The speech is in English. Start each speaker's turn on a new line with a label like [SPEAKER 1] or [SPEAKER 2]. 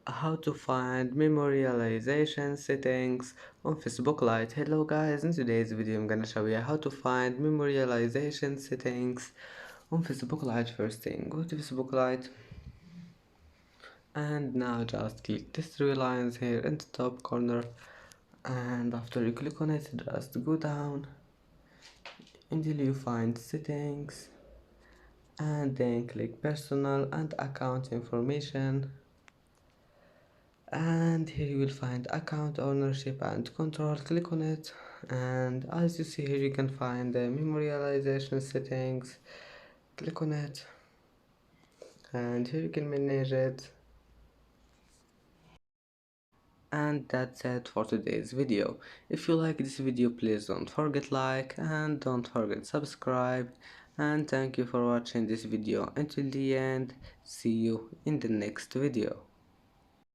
[SPEAKER 1] how to find memorialization settings on Facebook Lite. Hello guys, in today's video I'm gonna show you how to find memorialization settings on Facebook Lite. First thing, go to Facebook Lite and now just click these three lines here in the top corner, and after you click on it just go down until you find settings and then click personal and account information, and here you will find account ownership and control. Click on it, and as you see here you can find the memorialization settings. Click on it, and here you can manage it. And that's it for today's video. If you like this video, please don't forget like and don't forget subscribe, and thank you for watching this video until the end. See you in the next video.